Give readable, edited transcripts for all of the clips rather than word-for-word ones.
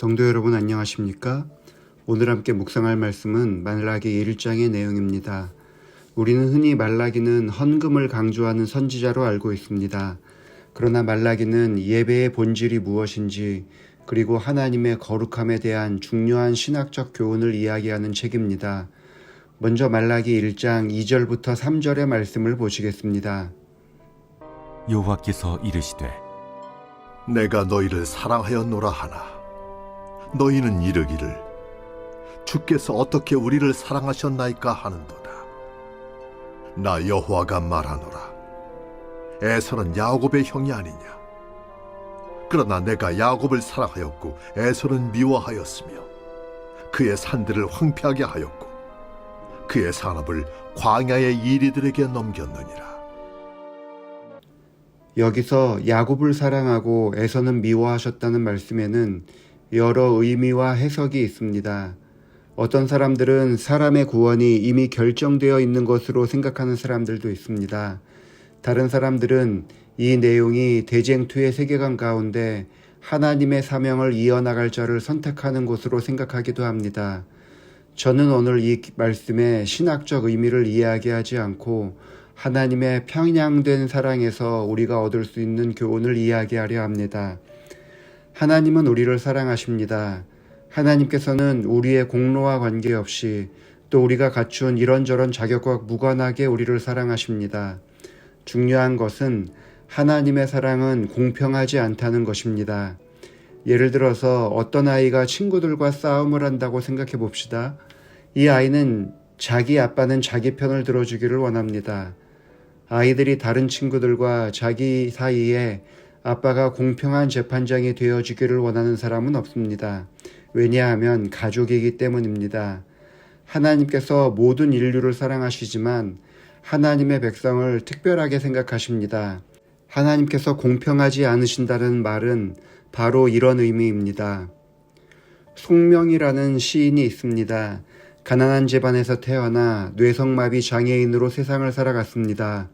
성도 여러분 안녕하십니까? 오늘 함께 묵상할 말씀은 말라기 1장의 내용입니다. 우리는 흔히 말라기는 헌금을 강조하는 선지자로 알고 있습니다. 그러나 말라기는 예배의 본질이 무엇인지 그리고 하나님의 거룩함에 대한 중요한 신학적 교훈을 이야기하는 책입니다. 먼저 말라기 1장 2절부터 3절의 말씀을 보시겠습니다. 여호와께서 이르시되 내가 너희를 사랑하였노라 하나 너희는 이르기를 주께서 어떻게 우리를 사랑하셨나이까 하는도다. 나 여호와가 말하노라. 에서는 야곱의 형이 아니냐. 그러나 내가 야곱을 사랑하였고 에서는 미워하였으며 그의 산들을 황폐하게 하였고 그의 산업을 광야의 이리들에게 넘겼느니라. 여기서 야곱을 사랑하고 에서는 미워하셨다는 말씀에는 여러 의미와 해석이 있습니다. 어떤 사람들은 사람의 구원이 이미 결정되어 있는 것으로 생각하는 사람들도 있습니다. 다른 사람들은 이 내용이 대쟁투의 세계관 가운데 하나님의 사명을 이어나갈 자를 선택하는 것으로 생각하기도 합니다. 저는 오늘 이 말씀의 신학적 의미를 이야기하지 않고 하나님의 평양된 사랑에서 우리가 얻을 수 있는 교훈을 이야기하려 합니다. 하나님은 우리를 사랑하십니다. 하나님께서는 우리의 공로와 관계없이 또 우리가 갖춘 이런저런 자격과 무관하게 우리를 사랑하십니다. 중요한 것은 하나님의 사랑은 공평하지 않다는 것입니다. 예를 들어서 어떤 아이가 친구들과 싸움을 한다고 생각해 봅시다. 이 아이는 자기 아빠는 자기 편을 들어주기를 원합니다. 아이들이 다른 친구들과 자기 사이에 아빠가 공평한 재판장이 되어주기를 원하는 사람은 없습니다. 왜냐하면 가족이기 때문입니다. 하나님께서 모든 인류를 사랑하시지만 하나님의 백성을 특별하게 생각하십니다. 하나님께서 공평하지 않으신다는 말은 바로 이런 의미입니다. 송명이라는 시인이 있습니다. 가난한 집안에서 태어나 뇌성마비 장애인으로 세상을 살아갔습니다.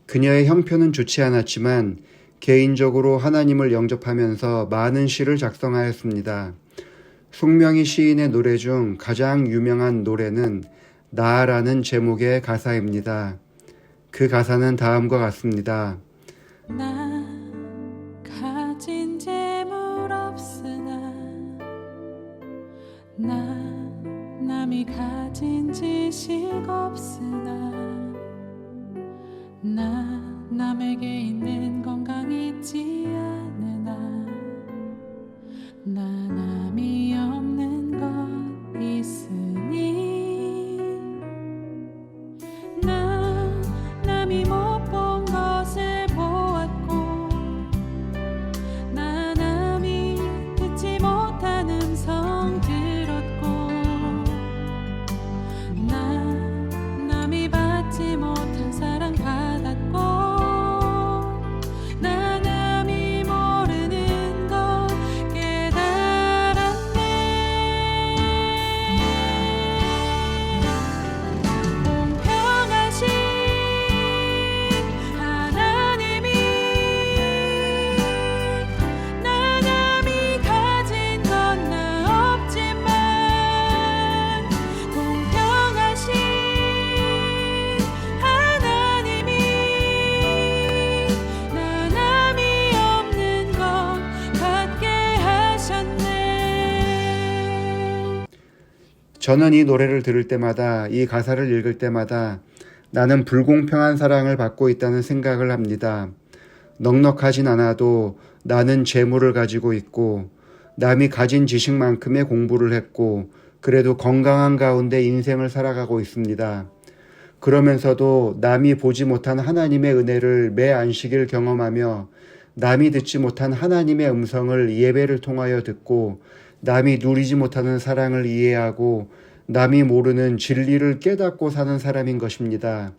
그녀의 형편은 좋지 않았지만 개인적으로 하나님을 영접하면서 많은 시를 작성하였습니다. 송명희 시인의 노래 중 가장 유명한 노래는 나라는 제목의 가사입니다. 그 가사는 다음과 같습니다. 나 가진 재물 없으나 나 남이 가진 지식 없으나 나 남에게 있는 건강 있지 않으나 나 남이 없는 것 있으니 나 남이 못 본 것을 보았고 나 남이 듣지 못한 음성 들었고 나 남이 받지 못한 사랑 받았고 나 남이 모르는 것 깨달았네. 공평하신 하나님이 나 남이 가진 건 나 없지만 공평하신 하나님이 나 남이 없는 것 갖게 하셨네. 저는 이 노래를 들을 때마다 이 가사를 읽을 때마다 나는 불공평한 사랑을 받고 있다는 생각을 합니다. 넉넉하진 않아도 나는 재물을 가지고 있고 남이 가진 지식만큼의 공부를 했고 그래도 건강한 가운데 인생을 살아가고 있습니다. 그러면서도 남이 보지 못한 하나님의 은혜를 매 안식일 경험하며 남이 듣지 못한 하나님의 음성을 예배를 통하여 듣고 남이 누리지 못하는 사랑을 이해하고 남이 모르는 진리를 깨닫고 사는 사람인 것입니다.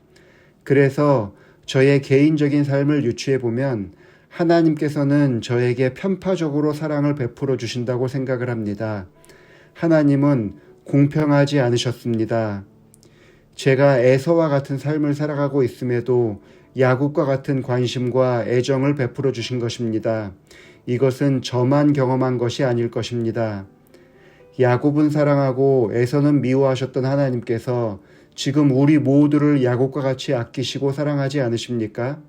그래서 저의 개인적인 삶을 유추해 보면 하나님께서는 저에게 편파적으로 사랑을 베풀어 주신다고 생각을 합니다. 하나님은 공평하지 않으셨습니다. 제가 에서와 같은 삶을 살아가고 있음에도 야곱과 같은 관심과 애정을 베풀어 주신 것입니다. 이것은 저만 경험한 것이 아닐 것입니다. 야곱은 사랑하고 에서는 미워하셨던 하나님께서 지금 우리 모두를 야곱과 같이 아끼시고 사랑하지 않으십니까?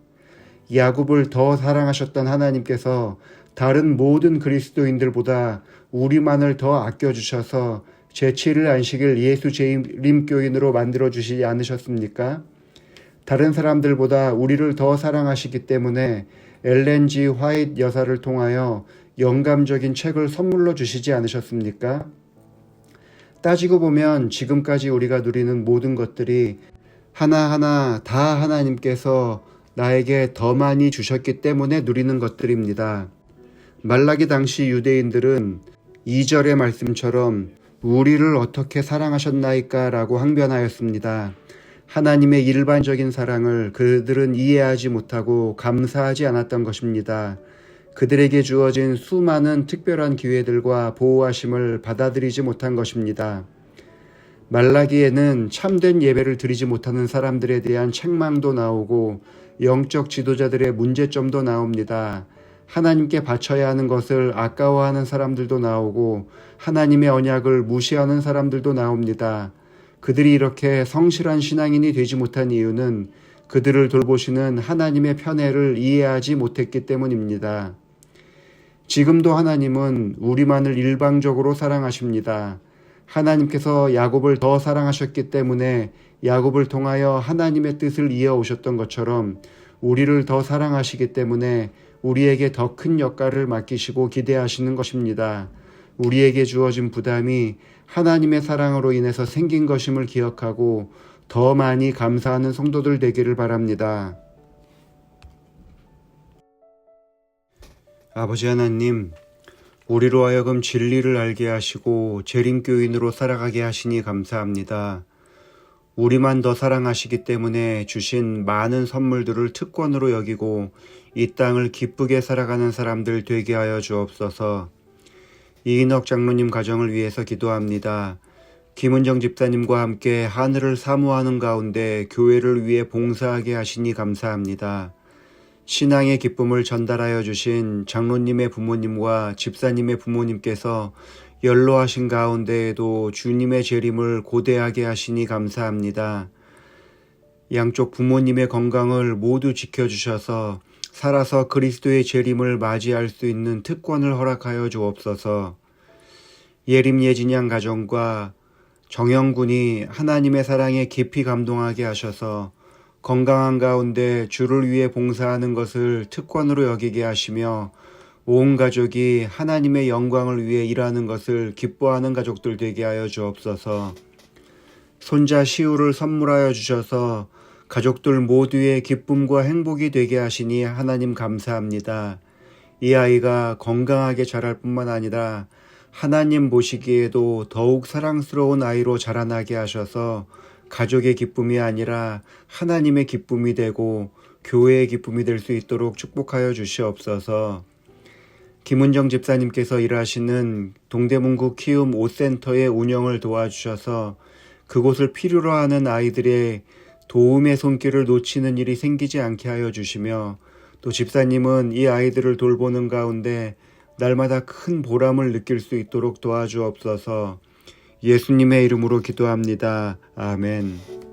야곱을 더 사랑하셨던 하나님께서 다른 모든 그리스도인들보다 우리만을 더 아껴주셔서 제7일 안식일 예수 재림교인으로 만들어주시지 않으셨습니까? 다른 사람들보다 우리를 더 사랑하시기 때문에 엘렌 G 화이트 여사를 통하여 영감적인 책을 선물로 주시지 않으셨습니까? 따지고 보면 지금까지 우리가 누리는 모든 것들이 하나하나 다 하나님께서 나에게 더 많이 주셨기 때문에 누리는 것들입니다. 말라기 당시 유대인들은 2절의 말씀처럼 우리를 어떻게 사랑하셨나이까 라고 항변하였습니다. 하나님의 일반적인 사랑을 그들은 이해하지 못하고 감사하지 않았던 것입니다. 그들에게 주어진 수많은 특별한 기회들과 보호하심을 받아들이지 못한 것입니다. 말라기에는 참된 예배를 드리지 못하는 사람들에 대한 책망도 나오고 영적 지도자들의 문제점도 나옵니다. 하나님께 바쳐야 하는 것을 아까워하는 사람들도 나오고 하나님의 언약을 무시하는 사람들도 나옵니다. 그들이 이렇게 성실한 신앙인이 되지 못한 이유는 그들을 돌보시는 하나님의 편애를 이해하지 못했기 때문입니다. 지금도 하나님은 우리만을 일방적으로 사랑하십니다. 하나님께서 야곱을 더 사랑하셨기 때문에 야곱을 통하여 하나님의 뜻을 이어오셨던 것처럼 우리를 더 사랑하시기 때문에 우리에게 더 큰 역할을 맡기시고 기대하시는 것입니다. 우리에게 주어진 부담이 하나님의 사랑으로 인해서 생긴 것임을 기억하고 더 많이 감사하는 성도들 되기를 바랍니다. 아버지 하나님, 우리로 하여금 진리를 알게 하시고 재림교인으로 살아가게 하시니 감사합니다. 우리만 더 사랑하시기 때문에 주신 많은 선물들을 특권으로 여기고 이 땅을 기쁘게 살아가는 사람들 되게 하여 주옵소서. 이인혁 장로님 가정을 위해서 기도합니다. 김은정 집사님과 함께 하늘을 사모하는 가운데 교회를 위해 봉사하게 하시니 감사합니다. 신앙의 기쁨을 전달하여 주신 장로님의 부모님과 집사님의 부모님께서 연로하신 가운데에도 주님의 재림을 고대하게 하시니 감사합니다. 양쪽 부모님의 건강을 모두 지켜주셔서 살아서 그리스도의 재림을 맞이할 수 있는 특권을 허락하여 주옵소서. 예림 예진양 가정과 정영군이 하나님의 사랑에 깊이 감동하게 하셔서 건강한 가운데 주를 위해 봉사하는 것을 특권으로 여기게 하시며 온 가족이 하나님의 영광을 위해 일하는 것을 기뻐하는 가족들 되게 하여 주옵소서. 손자 시우를 선물하여 주셔서 가족들 모두의 기쁨과 행복이 되게 하시니 하나님 감사합니다. 이 아이가 건강하게 자랄 뿐만 아니라 하나님 보시기에도 더욱 사랑스러운 아이로 자라나게 하셔서 가족의 기쁨이 아니라 하나님의 기쁨이 되고 교회의 기쁨이 될 수 있도록 축복하여 주시옵소서. 김은정 집사님께서 일하시는 동대문구 키움 5센터의 운영을 도와주셔서 그곳을 필요로 하는 아이들의 도움의 손길을 놓치는 일이 생기지 않게 하여 주시며 또 집사님은 이 아이들을 돌보는 가운데 날마다 큰 보람을 느낄 수 있도록 도와주옵소서. 예수님의 이름으로 기도합니다. 아멘.